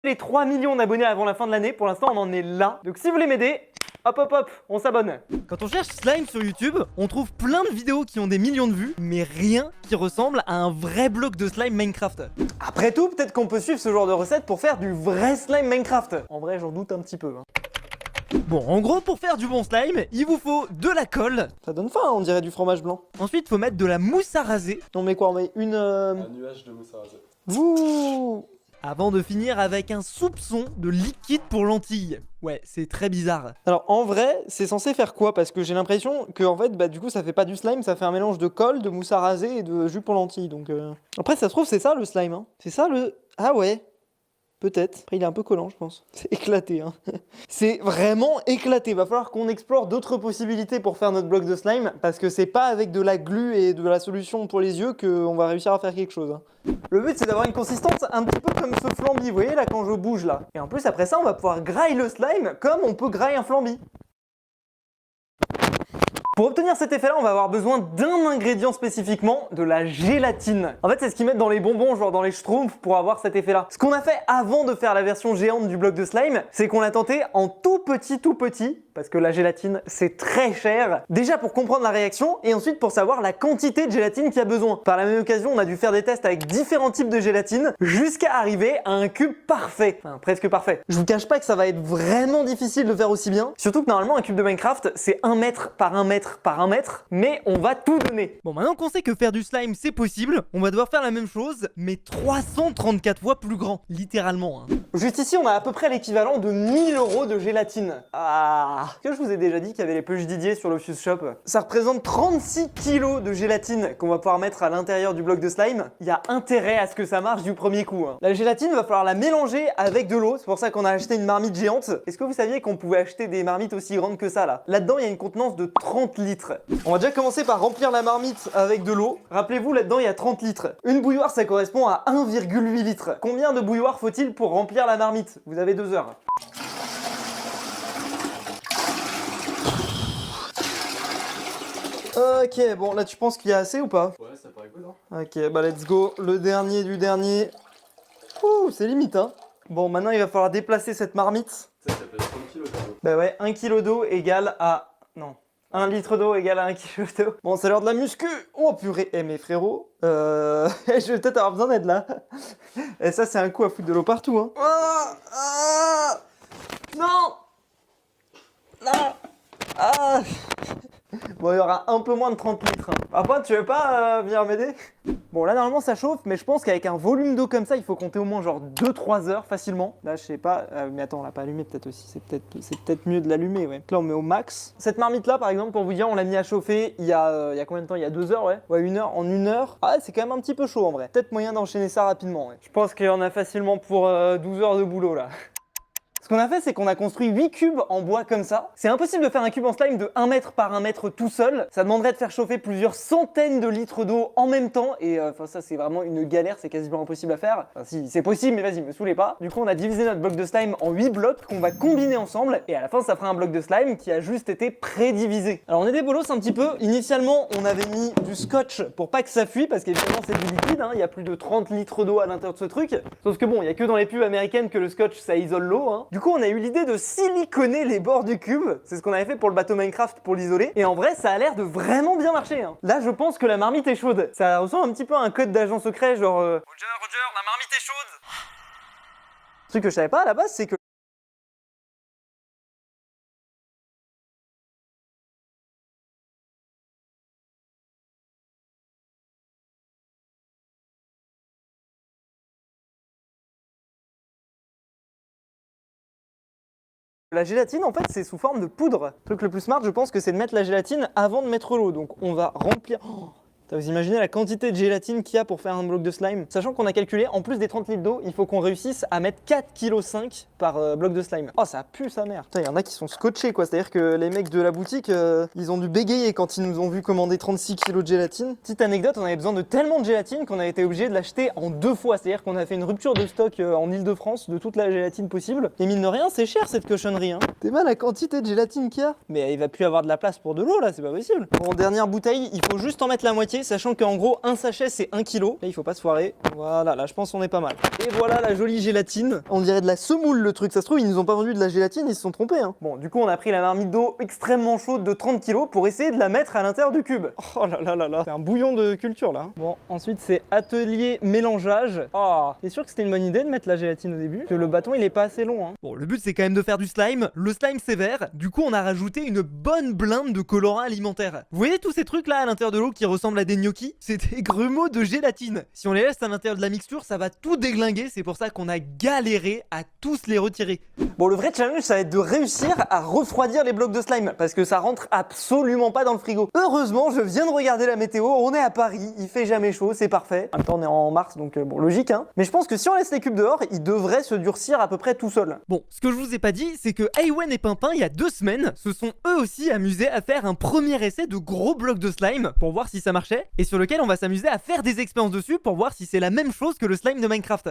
les 3 millions d'abonnés avant la fin de l'année. Pour l'instant, on en est là. Donc si vous voulez m'aider, hop hop hop, on s'abonne. Quand on cherche slime sur YouTube, on trouve plein de vidéos qui ont des millions de vues, mais rien qui ressemble à un vrai bloc de slime Minecraft. Après tout, peut-être qu'on peut suivre ce genre de recette pour faire du vrai slime Minecraft. En vrai, j'en doute un petit peu. Bon, en gros, pour faire du bon slime, il vous faut de la colle. Ça donne faim, on dirait du fromage blanc. Ensuite, faut mettre de la mousse à raser. On met quoi? On met un nuage de mousse à raser. Vous. Avant de finir avec un soupçon de liquide pour lentilles. Ouais, c'est très bizarre. Alors en vrai, c'est censé faire quoi? Parce que j'ai l'impression que en fait, du coup, ça fait pas du slime, ça fait un mélange de colle, de mousse à raser et de jus pour lentilles. Donc après, ça se trouve, c'est ça le slime. Hein. C'est ça le. Ah ouais. Peut-être. Après, il est un peu collant, je pense. C'est éclaté, hein. C'est vraiment éclaté. Va falloir qu'on explore d'autres possibilités pour faire notre bloc de slime, parce que c'est pas avec de la glu et de la solution pour les yeux qu'on va réussir à faire quelque chose. Hein. Le but, c'est d'avoir une consistance un petit peu comme ce flambi, vous voyez là, quand je bouge là. Et en plus, après ça, on va pouvoir grailler le slime comme on peut grailler un flambi. Pour obtenir cet effet-là, on va avoir besoin d'un ingrédient spécifiquement, de la gélatine. En fait, c'est ce qu'ils mettent dans les bonbons, genre dans les schtroumpfs, pour avoir cet effet-là. Ce qu'on a fait avant de faire la version géante du bloc de slime, c'est qu'on l'a tenté en tout petit, parce que la gélatine, c'est très cher. Déjà pour comprendre la réaction, et ensuite pour savoir la quantité de gélatine qu'il y a besoin. Par la même occasion, on a dû faire des tests avec différents types de gélatine, jusqu'à arriver à un cube parfait. Enfin, presque parfait. Je vous cache pas que ça va être vraiment difficile de faire aussi bien, surtout que normalement, un cube de Minecraft, c'est 1 mètre par 1 mètre par 1 mètre, mais on va tout donner. Bon, maintenant qu'on sait que faire du slime c'est possible, on va devoir faire la même chose, mais 334 fois plus grand, littéralement. Hein. Juste ici, on a à peu près l'équivalent de 1000 € de gélatine. Ah, est-ce que je vous ai déjà dit qu'il y avait les peluches Didier sur le Fuse Shop? Ça représente 36 kilos de gélatine qu'on va pouvoir mettre à l'intérieur du bloc de slime. Il y a intérêt à ce que ça marche du premier coup. Hein. La gélatine, il va falloir la mélanger avec de l'eau, c'est pour ça qu'on a acheté une marmite géante. Est-ce que vous saviez qu'on pouvait acheter des marmites aussi grandes que ça là? Là-dedans, il y a une contenance de 30 litres. On va déjà commencer par remplir la marmite avec de l'eau. Rappelez-vous, là-dedans, il y a 30 litres. Une bouilloire, ça correspond à 1,8 litres. Combien de bouilloires faut-il pour remplir la marmite? Vous avez 2 heures. Ok, bon, là, tu penses qu'il y a assez ou pas? Ouais, ça paraît good, hein. Ok, let's go. Le dernier du dernier. Ouh, c'est limite, hein. Bon, maintenant, il va falloir déplacer cette marmite. Ça pèse 30 kilos, d'eau. Bah ouais, 1 kg d'eau égale à... Non. 1 litre d'eau égale à 1 kg d'eau. Bon, c'est l'heure de la muscu. Oh purée. Eh mes frérots, je vais peut-être avoir besoin d'aide là. Et ça, c'est un coup à foutre de l'eau partout, hein. Non. Non. Ah. Bon, il y aura un peu moins de 30 litres. Après, tu veux pas venir m'aider? Bon, là, normalement, ça chauffe, mais je pense qu'avec un volume d'eau comme ça, il faut compter au moins genre 2-3 heures facilement. Là, je sais pas. Mais attends, on l'a pas allumé peut-être aussi. C'est peut-être mieux de l'allumer, ouais. Là, on met au max. Cette marmite-là, par exemple, pour vous dire, on l'a mis à chauffer il y a combien de temps? Il y a 2 heures, ouais. Ouais, 1 heure. En 1 heure. Ah, c'est quand même un petit peu chaud en vrai. Peut-être moyen d'enchaîner ça rapidement, ouais. Je pense qu'il y en a facilement pour 12 heures de boulot, là. Ce qu'on a fait, c'est qu'on a construit 8 cubes en bois comme ça. C'est impossible de faire un cube en slime de 1 mètre par 1 mètre tout seul. Ça demanderait de faire chauffer plusieurs centaines de litres d'eau en même temps. Et ça, c'est vraiment une galère, c'est quasiment impossible à faire. Enfin, si, c'est possible, mais vas-y, me saoulez pas. Du coup, on a divisé notre bloc de slime en 8 blocs qu'on va combiner ensemble. Et à la fin, ça fera un bloc de slime qui a juste été prédivisé. Alors, on est des bolos un petit peu. Initialement, on avait mis du scotch pour pas que ça fuit, parce qu'évidemment, c'est du liquide. Hein. Il y a plus de 30 litres d'eau à l'intérieur de ce truc. Sauf que bon, il y a que dans les pubs américaines que le scotch, ça isole l'eau. Hein. Du coup, on a eu l'idée de siliconer les bords du cube. C'est ce qu'on avait fait pour le bateau Minecraft pour l'isoler. Et en vrai, ça a l'air de vraiment bien marcher. Hein. Là, je pense que la marmite est chaude. Ça ressemble un petit peu à un code d'agent secret, genre Roger, la marmite est chaude. Un truc que je savais pas à la base, c'est que la gélatine, en fait, c'est sous forme de poudre. Le truc le plus smart, je pense que c'est de mettre la gélatine avant de mettre l'eau. Donc, on va remplir... Oh, vous imaginez la quantité de gélatine qu'il y a pour faire un bloc de slime? Sachant qu'on a calculé, en plus des 30 litres d'eau, il faut qu'on réussisse à mettre 4,5 kg par bloc de slime. Oh, ça pue sa mère. Putain, il y en a qui sont scotchés, quoi. C'est-à-dire que les mecs de la boutique, ils ont dû bégayer quand ils nous ont vu commander 36 kg de gélatine. Petite anecdote, on avait besoin de tellement de gélatine qu'on a été obligé de l'acheter en 2 fois. C'est-à-dire qu'on a fait une rupture de stock en Ile-de-France de toute la gélatine possible. Et mine de rien, c'est cher cette cochonnerie, hein. T'es mal la quantité de gélatine qu'il y a? Mais il va plus avoir de la place pour de l'eau, là, c'est pas possible. Bon, dernière bouteille, il faut juste en mettre la moitié. sachant qu'en gros, un sachet, c'est 1 kg. Là, il faut pas se foirer. Voilà, là, je pense qu'on est pas mal. Et voilà la jolie gélatine. On dirait de la semoule, le truc. Ça se trouve, ils nous ont pas vendu de la gélatine, ils se sont trompés. Hein. Bon, du coup, on a pris la marmite d'eau extrêmement chaude de 30 kg pour essayer de la mettre à l'intérieur du cube. Oh là là là là. C'est un bouillon de culture, là. Bon, ensuite, c'est atelier mélangeage. Oh, t'es sûr que c'était une bonne idée de mettre la gélatine au début? Parce que le bâton, il est pas assez long. Hein. Bon, le but, c'est quand même de faire du slime. Le slime, c'est vert. Du coup, on a rajouté une bonne blinde de colorant alimentaire. Vous voyez tous ces trucs-là à l'intérieur de l'eau qui ressemblent à des gnocchis? C'est des grumeaux de gélatine. Si on les laisse à l'intérieur de la mixture, ça va tout déglinguer. C'est pour ça qu'on a galéré à tous les retirer. Bon, le vrai challenge, ça va être de réussir à refroidir les blocs de slime. Parce que ça rentre absolument pas dans le frigo. Heureusement, je viens de regarder la météo. On est à Paris. Il fait jamais chaud. C'est parfait. En même temps, on est en mars, donc bon, logique, hein. Mais je pense que si on laisse les cubes dehors, ils devraient se durcir à peu près tout seuls. Bon, ce que je vous ai pas dit, c'est que Awen et Pimpin, il y a 2 semaines, se sont eux aussi amusés à faire un premier essai de gros blocs de slime pour voir si ça marchait, et sur lequel on va s'amuser à faire des expériences dessus pour voir si c'est la même chose que le slime de Minecraft.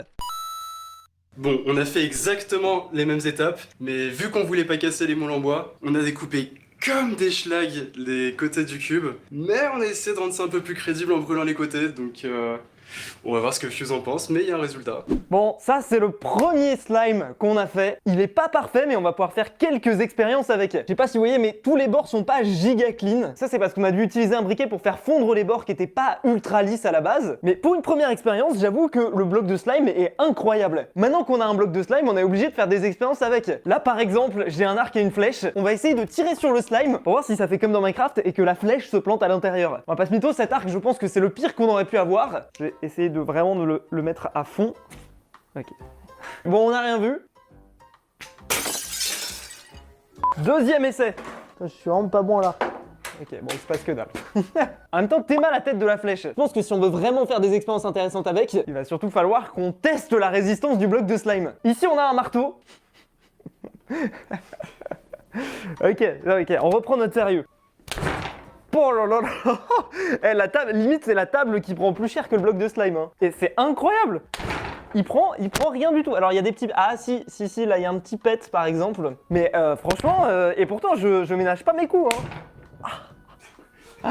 Bon, on a fait exactement les mêmes étapes, mais vu qu'on voulait pas casser les moules en bois, on a découpé comme des schlags les côtés du cube, mais on a essayé de rendre ça un peu plus crédible en brûlant les côtés, donc on va voir ce que Fuse en pense, mais il y a un résultat. Bon, ça c'est le premier slime qu'on a fait. Il est pas parfait, mais on va pouvoir faire quelques expériences avec. Je sais pas si vous voyez, mais tous les bords sont pas giga clean. Ça c'est parce qu'on a dû utiliser un briquet pour faire fondre les bords qui étaient pas ultra lisses à la base. Mais pour une première expérience, j'avoue que le bloc de slime est incroyable. Maintenant qu'on a un bloc de slime, on est obligé de faire des expériences avec. Là par exemple, j'ai un arc et une flèche. On va essayer de tirer sur le slime pour voir si ça fait comme dans Minecraft et que la flèche se plante à l'intérieur. On va pas se mytho, cet arc, je pense que c'est le pire qu'on aurait pu avoir. Je vais essayer de vraiment le mettre à fond. Ok. Bon, on n'a rien vu. Deuxième essai. Je suis vraiment pas bon là. Ok, bon, il se passe que dalle. En même temps, t'es mal la tête de la flèche. Je pense que si on veut vraiment faire des expériences intéressantes avec, il va surtout falloir qu'on teste la résistance du bloc de slime. Ici, on a un marteau. Ok, on reprend notre sérieux. Oh là là là. Eh, la table, limite c'est la table qui prend plus cher que le bloc de slime. Hein. Et c'est incroyable. Il prend rien du tout. Alors il y a des petits... Ah si, là il y a un petit pet par exemple. Mais franchement, et pourtant je ménage pas mes coups. Hein.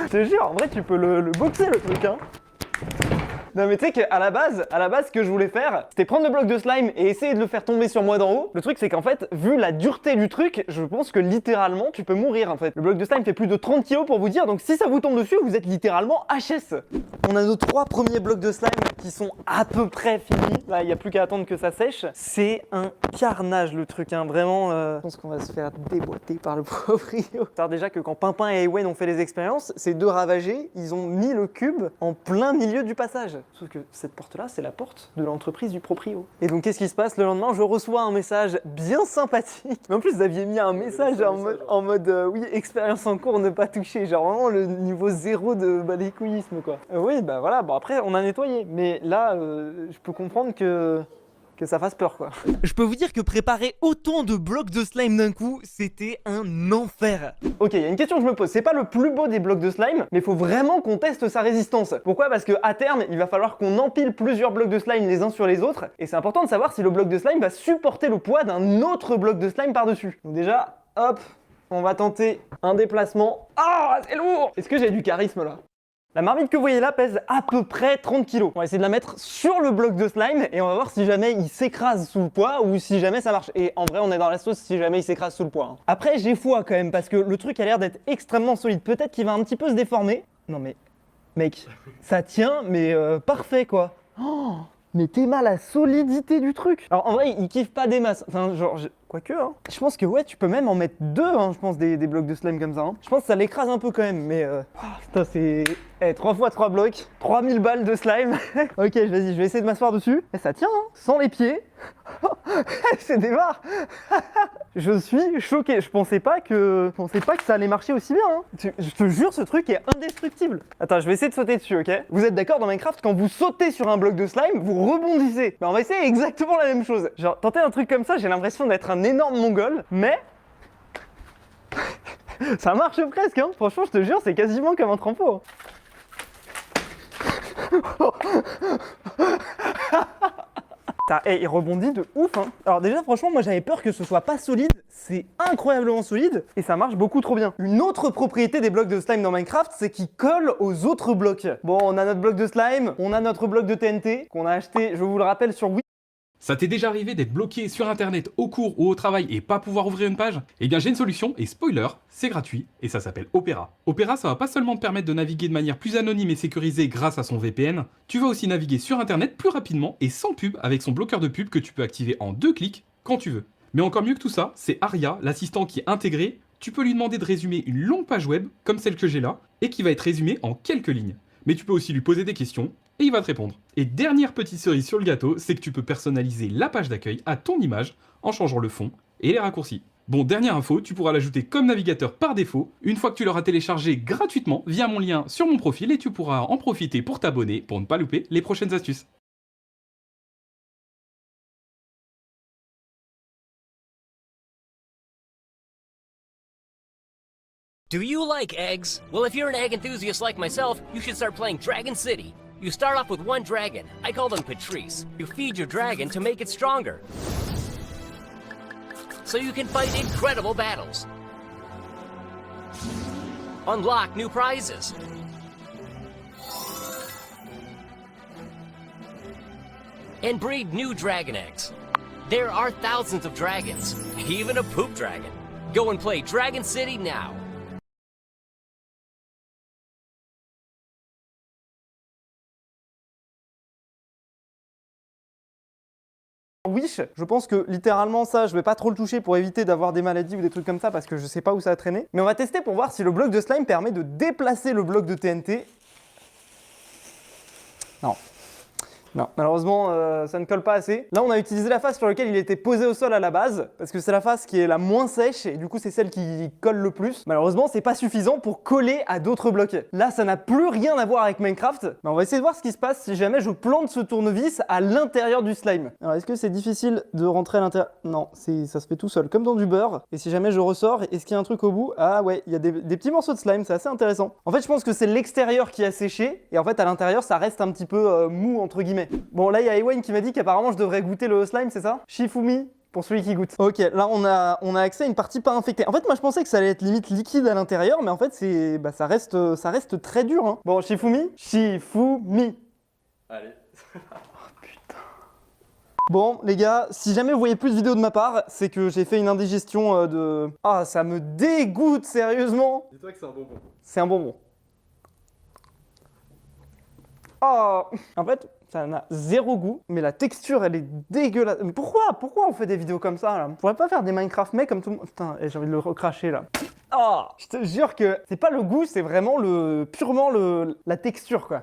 Je te jure, en vrai tu peux le boxer le truc. Hein. Non mais tu sais qu'à la base, ce que je voulais faire, c'était prendre le bloc de slime et essayer de le faire tomber sur moi d'en haut. Le truc c'est qu'en fait, vu la dureté du truc, je pense que littéralement tu peux mourir en fait. Le bloc de slime fait plus de 30 kg pour vous dire, donc si ça vous tombe dessus, vous êtes littéralement HS. On a nos 3 premiers blocs de slime qui sont à peu près finis. Là, il n'y a plus qu'à attendre que ça sèche. C'est un carnage le truc, hein. Vraiment, je pense qu'on va se faire déboîter par le proprio. Alors déjà que quand Pimpin et Awen ont fait les expériences, ces 2 ravagés, ils ont mis le cube en plein milieu du passage. Sauf que cette porte-là, c'est la porte de l'entreprise du proprio. Et donc, qu'est-ce qui se passe le lendemain? Je reçois un message bien sympathique. Mais en plus, vous aviez mis un message en mode oui, expérience en cours, ne pas toucher. Genre vraiment le niveau 0 de balécouillisme, quoi. Oui, bah voilà. Bon, après, on a nettoyé. Mais là, je peux comprendre que ça fasse peur, quoi. Je peux vous dire que préparer autant de blocs de slime d'un coup, c'était un enfer. Ok, il y a une question que je me pose. C'est pas le plus beau des blocs de slime, mais il faut vraiment qu'on teste sa résistance. Pourquoi? Parce qu'à terme, il va falloir qu'on empile plusieurs blocs de slime les uns sur les autres. Et c'est important de savoir si le bloc de slime va supporter le poids d'un autre bloc de slime par-dessus. Donc déjà, hop, on va tenter un déplacement. Ah, c'est lourd! Est-ce que j'ai du charisme là? La marmite que vous voyez là pèse à peu près 30 kg. On va essayer de la mettre sur le bloc de slime et on va voir si jamais il s'écrase sous le poids ou si jamais ça marche. Et en vrai, on est dans la sauce si jamais il s'écrase sous le poids. Hein. Après, j'ai foi quand même parce que le truc a l'air d'être extrêmement solide. Peut-être qu'il va un petit peu se déformer. Non mais, mec, ça tient, mais parfait quoi. Oh, mais t'es mal la solidité du truc. Alors en vrai, il kiffe pas des masses. Enfin, genre, quoique, hein. Je pense que ouais, tu peux même en mettre 2, hein, je pense, des blocs de slime comme ça. Hein. Je pense que ça l'écrase un peu quand même, mais putain, c'est... 3 x 3 blocs, 3000 balles de slime. Ok, vas-y, je vais essayer de m'asseoir dessus. Et ça tient, hein, sans les pieds. C'est des barres. Je suis choqué, je pensais pas que ça allait marcher aussi bien. Hein. Je te jure, ce truc est indestructible. Attends, je vais essayer de sauter dessus, ok? Vous êtes d'accord dans Minecraft, quand vous sautez sur un bloc de slime, vous rebondissez. Mais on va essayer exactement la même chose. Genre, tenter un truc comme ça, j'ai l'impression d'être un énorme mongol, mais... ça marche presque, hein. Franchement, je te jure, c'est quasiment comme un trampo. Hein. Il rebondit de ouf hein. Alors déjà franchement moi j'avais peur que ce soit pas solide, c'est incroyablement solide et ça marche beaucoup trop bien. Une autre propriété des blocs de slime dans Minecraft, c'est qu'ils collent aux autres blocs. Bon, on a notre bloc de slime, on a notre bloc de TNT qu'on a acheté, je vous le rappelle, sur Wii. Ça t'est déjà arrivé d'être bloqué sur internet au cours ou au travail et pas pouvoir ouvrir une page? Eh bien j'ai une solution et spoiler, c'est gratuit et ça s'appelle Opera. Opera ça va pas seulement te permettre de naviguer de manière plus anonyme et sécurisée grâce à son VPN, tu vas aussi naviguer sur internet plus rapidement et sans pub avec son bloqueur de pub que tu peux activer en 2 clics quand tu veux. Mais encore mieux que tout ça, c'est Aria, l'assistant qui est intégré, tu peux lui demander de résumer une longue page web comme celle que j'ai là et qui va être résumée en quelques lignes. Mais tu peux aussi lui poser des questions et il va te répondre. Et dernière petite cerise sur le gâteau, c'est que tu peux personnaliser la page d'accueil à ton image en changeant le fond et les raccourcis. Bon, dernière info, tu pourras l'ajouter comme navigateur par défaut une fois que tu l'auras téléchargé gratuitement via mon lien sur mon profil et tu pourras en profiter pour t'abonner pour ne pas louper les prochaines astuces. Do you like eggs? Well, if you're an egg enthusiast like myself, you should start playing Dragon City. You start off with one dragon. I call them Patrice. You feed your dragon to make it stronger, so you can fight incredible battles. Unlock new prizes. And breed new dragon eggs. There are thousands of dragons, even a poop dragon. Go and play Dragon City now. Wish, je pense que littéralement ça, je vais pas trop le toucher pour éviter d'avoir des maladies ou des trucs comme ça parce que je sais pas où ça va traîner. Mais on va tester pour voir si le bloc de slime permet de déplacer le bloc de TNT. Non. Non, malheureusement, ça ne colle pas assez. Là, on a utilisé la face sur laquelle il était posé au sol à la base, parce que c'est la face qui est la moins sèche, et du coup, c'est celle qui colle le plus. Malheureusement, c'est pas suffisant pour coller à d'autres blocs. Là, ça n'a plus rien à voir avec Minecraft, mais on va essayer de voir ce qui se passe si jamais je plante ce tournevis à l'intérieur du slime. Alors, est-ce que c'est difficile de rentrer à l'intérieur? Non, ça se fait tout seul, comme dans du beurre. Et si jamais je ressors, est-ce qu'il y a un truc au bout? Ah ouais, il y a des petits morceaux de slime, c'est assez intéressant. En fait, je pense que c'est l'extérieur qui a séché, et en fait, à l'intérieur, ça reste un petit peu mou, entre guillemets. Bon, là, il y a Ewen qui m'a dit qu'apparemment, je devrais goûter le slime, c'est ça? Shifumi, pour celui qui goûte. Ok, là, on a accès à une partie pas infectée. En fait, moi, je pensais que ça allait être limite liquide à l'intérieur, mais en fait, ça reste très dur. Hein. Bon, Shifumi. Allez. Bon, les gars, si jamais vous voyez plus de vidéos de ma part, c'est que j'ai fait une indigestion de... Ah, ça me dégoûte, sérieusement. Dis-toi que c'est un bonbon. C'est un bonbon. Oh, en fait, ça n'a zéro goût, mais la texture, elle est dégueulasse. Mais pourquoi on fait des vidéos comme ça, là? On pourrait pas faire des Minecraft mec comme tout le monde. Putain, j'ai envie de le recracher, là. Oh, je te jure que c'est pas le goût, c'est vraiment purement la texture, quoi.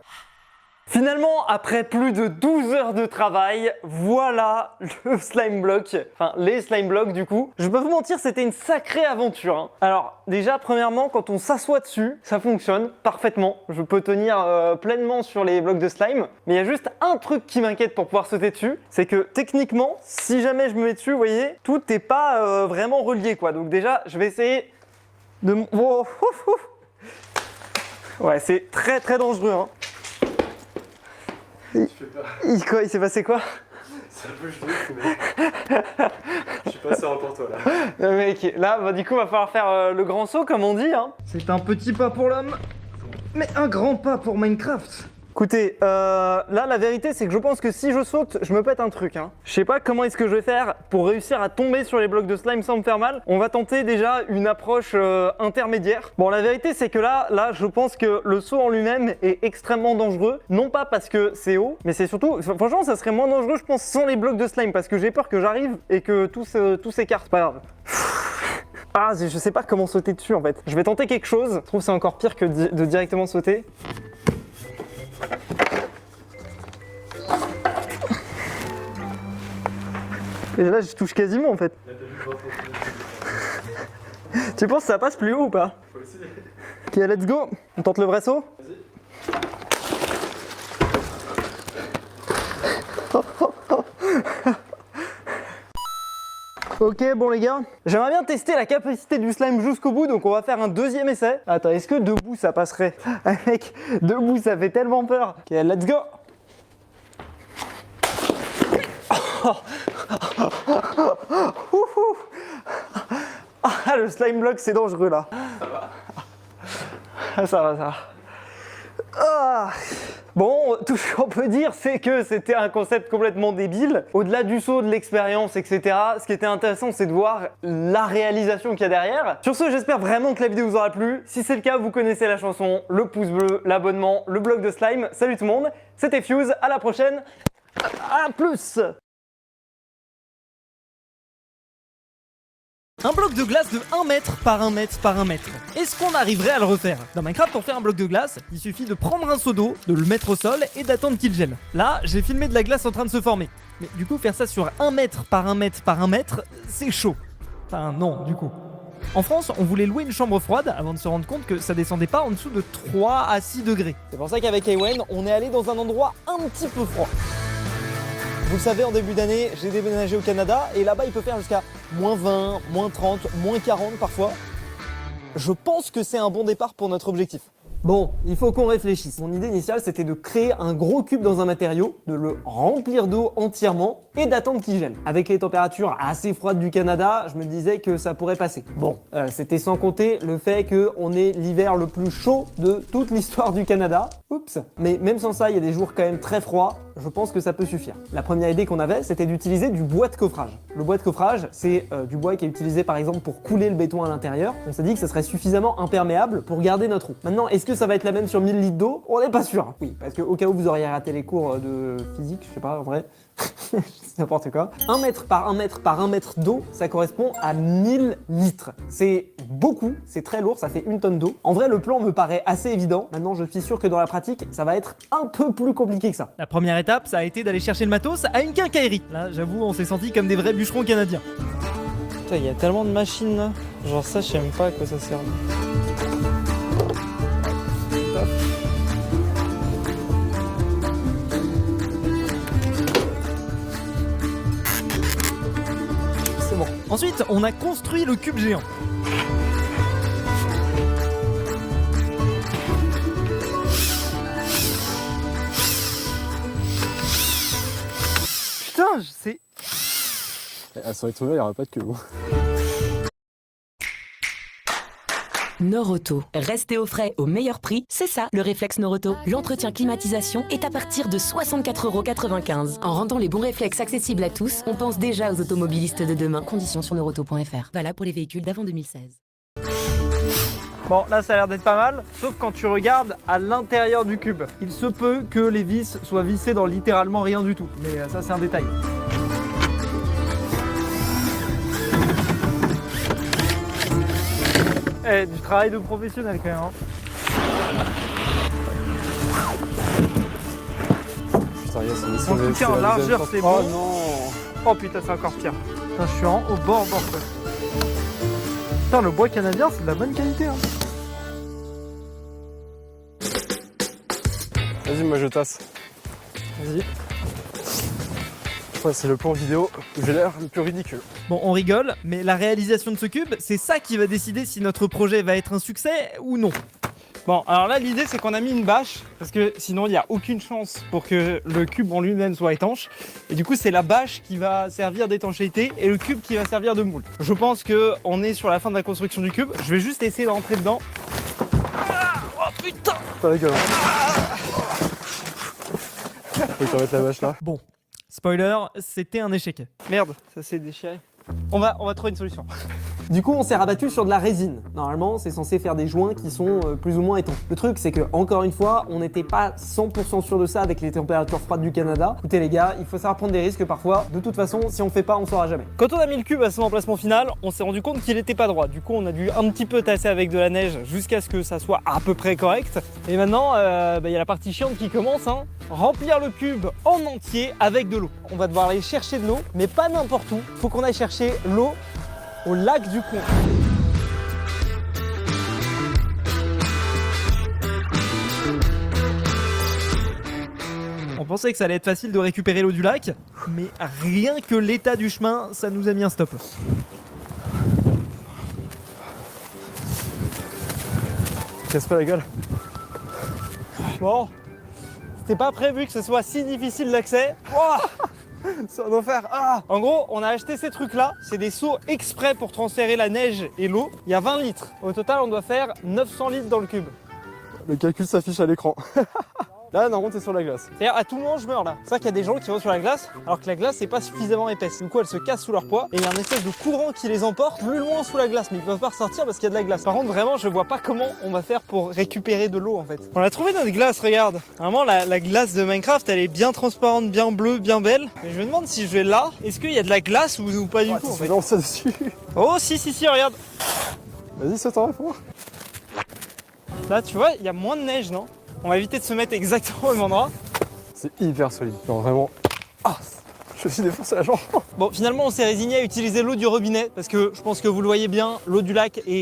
Finalement, après plus de 12 heures de travail, voilà le slime block, enfin les slime blocks du coup. Je peux vous mentir, c'était une sacrée aventure. Hein. Alors déjà, premièrement, quand on s'assoit dessus, ça fonctionne parfaitement. Je peux tenir pleinement sur les blocs de slime. Mais il y a juste un truc qui m'inquiète pour pouvoir sauter dessus, c'est que techniquement, si jamais je me mets dessus, vous voyez, tout n'est pas vraiment relié quoi. Donc déjà, je vais essayer de... Oh, ouf, ouf. Ouais, c'est très très dangereux. Hein. Il s'est passé quoi? Ça bouge de fou, mec. Je suis pas serein pour toi, là. Mec, là, bah, du coup, va falloir faire le grand saut, comme on dit. Hein. C'est un petit pas pour l'homme, mais un grand pas pour Minecraft. Écoutez, là, la vérité, c'est que je pense que si je saute, je me pète un truc. Hein. Je sais pas comment est-ce que je vais faire pour réussir à tomber sur les blocs de slime sans me faire mal. On va tenter déjà une approche intermédiaire. Bon, la vérité, c'est que là, je pense que le saut en lui-même est extrêmement dangereux. Non pas parce que c'est haut, mais c'est surtout... Franchement, ça serait moins dangereux, je pense, sans les blocs de slime. Parce que j'ai peur que j'arrive et que tout s'écarte. C'est pas grave. Ah, je sais pas comment sauter dessus, en fait. Je vais tenter quelque chose. Je trouve que c'est encore pire que de directement sauter. Et là, je touche quasiment en fait. Tu penses que ça passe plus haut ou pas? Faut essayer. Ok, let's go. On tente le vrai saut? Vas-y. Ok, bon les gars, j'aimerais bien tester la capacité du slime jusqu'au bout, donc on va faire un deuxième essai. Attends, est-ce que debout ça passerait? Ah mec, debout ça fait tellement peur. Ok, let's go. Ah, le slime block, c'est dangereux là. Ça va. Ça va, ça va. Ah. Bon, tout ce qu'on peut dire, c'est que c'était un concept complètement débile. Au-delà du saut, de l'expérience, etc., ce qui était intéressant, c'est de voir la réalisation qu'il y a derrière. Sur ce, j'espère vraiment que la vidéo vous aura plu. Si c'est le cas, vous connaissez la chanson, le pouce bleu, l'abonnement, le bloc de slime. Salut tout le monde, c'était Fuse, à la prochaine. À plus. Un bloc de glace de 1 mètre par 1 mètre par 1 mètre. Est-ce qu'on arriverait à le refaire? Dans Minecraft, pour faire un bloc de glace, il suffit de prendre un seau d'eau, de le mettre au sol et d'attendre qu'il gèle. Là, j'ai filmé de la glace en train de se former. Mais du coup, faire ça sur 1 mètre par 1 mètre par 1 mètre, c'est chaud. Enfin, non, du coup. En France, on voulait louer une chambre froide avant de se rendre compte que ça descendait pas en dessous de 3 à 6 degrés. C'est pour ça qu'avec Ewen, on est allé dans un endroit un petit peu froid. Vous le savez, en début d'année, j'ai déménagé au Canada et là-bas, il peut faire jusqu'à moins 20, moins 30, moins 40 parfois. Je pense que c'est un bon départ pour notre objectif. Bon, il faut qu'on réfléchisse. Mon idée initiale, c'était de créer un gros cube dans un matériau, de le remplir d'eau entièrement et d'attendre qu'il gèle. Avec les températures assez froides du Canada, je me disais que ça pourrait passer. Bon, c'était sans compter le fait qu'on est l'hiver le plus chaud de toute l'histoire du Canada. Oups. Mais même sans ça, il y a des jours quand même très froids. Je pense que ça peut suffire. La première idée qu'on avait, c'était d'utiliser du bois de coffrage. Le bois de coffrage, c'est du bois qui est utilisé par exemple pour couler le béton à l'intérieur. On s'est dit que ça serait suffisamment imperméable pour garder notre eau. Maintenant, est-ce que ça va être la même sur 1000 litres d'eau? On n'est pas sûr. Oui, parce qu'au cas où vous auriez raté les cours de physique, je sais pas, en vrai, c'est n'importe quoi. 1 mètre par 1 mètre par 1 mètre d'eau, ça correspond à 1000 litres. C'est beaucoup, c'est très lourd, ça fait 1 tonne d'eau. En vrai, le plan me paraît assez évident. Maintenant, je suis sûr que dans la pratique, ça va être un peu plus compliqué que ça. La première étape, ça a été d'aller chercher le matos à une quincaillerie. Là, j'avoue, on s'est senti comme des vrais bûcherons canadiens. Putain, il y a tellement de machines là. Genre ça, je sais même pas à quoi ça sert. C'est bon. Ensuite, on a construit le cube géant. Putain, je sais. Elle serait trouvée, il n'y aurait pas de queue. Noroto. Rester au frais au meilleur prix, c'est ça le réflexe Noroto. L'entretien climatisation est à partir de 64,95 €. En rendant les bons réflexes accessibles à tous, on pense déjà aux automobilistes de demain. Conditions sur noroto.fr. Valable pour les véhicules d'avant 2016. Bon, là, ça a l'air d'être pas mal, sauf quand tu regardes à l'intérieur du cube. Il se peut que les vis soient vissées dans littéralement rien du tout, mais ça, c'est un détail. Eh, du travail de professionnel quand même. Hein. Putain, yes, c'est une mission En tout cas, en largeur, c'est Oh bon. non. Oh putain, c'est encore pire. Putain, je suis en au bord quoi. Putain, le bois canadien, c'est de la bonne qualité. Hein. Vas-y, moi je tasse. Vas-y. Ouais, c'est le plan vidéo où j'ai l'air le plus ridicule. Bon, on rigole, mais la réalisation de ce cube, c'est ça qui va décider si notre projet va être un succès ou non. Bon, alors là, l'idée, c'est qu'on a mis une bâche, parce que sinon, il n'y a aucune chance pour que le cube en lui-même soit étanche. Et du coup, c'est la bâche qui va servir d'étanchéité et le cube qui va servir de moule. Je pense qu'on est sur la fin de la construction du cube. Je vais juste essayer d'entrer dedans. Ah, oh putain! Pas la gueule. Faut que tu remettes la vache là. Bon, spoiler, c'était un échec. Merde, ça s'est déchiré. On va trouver une solution. Du coup, on s'est rabattu sur de la résine. Normalement, c'est censé faire des joints qui sont plus ou moins étanches. Le truc, c'est que, encore une fois, on n'était pas 100% sûr de ça avec les températures froides du Canada. Écoutez les gars, il faut savoir prendre des risques parfois. De toute façon, si on fait pas, on saura jamais. Quand on a mis le cube à son emplacement final, on s'est rendu compte qu'il était pas droit. Du coup, on a dû un petit peu tasser avec de la neige jusqu'à ce que ça soit à peu près correct. Et maintenant, y a la partie chiante qui commence, hein. Remplir le cube en entier avec de l'eau. On va devoir aller chercher de l'eau, mais pas n'importe où. Faut qu'on aille chercher l'eau au lac du coin. On pensait que ça allait être facile de récupérer l'eau du lac, mais rien que l'état du chemin, ça nous a mis un stop. Casse pas la gueule. Bon, c'était pas prévu que ce soit si difficile d'accès. Oh, C'est un enfer. Ah, en gros, on a acheté ces trucs-là. C'est des seaux exprès pour transférer la neige et l'eau. Il y a 20 litres. Au total, on doit faire 900 litres dans le cube. Le calcul s'affiche à l'écran. Là, normalement, t'es sur la glace. C'est-à-dire, à tout moment, je meurs là. C'est vrai qu'il y a des gens qui vont sur la glace, alors que la glace, c'est pas suffisamment épaisse. Du coup, elle se casse sous leur poids, et il y a un espèce de courant qui les emporte plus loin sous la glace, mais ils peuvent pas ressortir parce qu'il y a de la glace. Par contre, vraiment, je vois pas comment on va faire pour récupérer de l'eau en fait. On a trouvé notre glace, regarde. Vraiment, la glace de Minecraft, elle est bien transparente, bien bleue, bien belle. Mais je me demande si je vais là, est-ce qu'il y a de la glace ou pas du tout en fait. Lance ça dessus. Oh, si, regarde. Vas-y, saute en pour moi. Là, tu vois, il y a moins de neige, non? On va éviter de se mettre exactement au même endroit. C'est hyper solide. Genre vraiment. Ah, je me suis défoncé la jambe. Bon, finalement, on s'est résigné à utiliser l'eau du robinet parce que je pense que vous le voyez bien, l'eau du lac est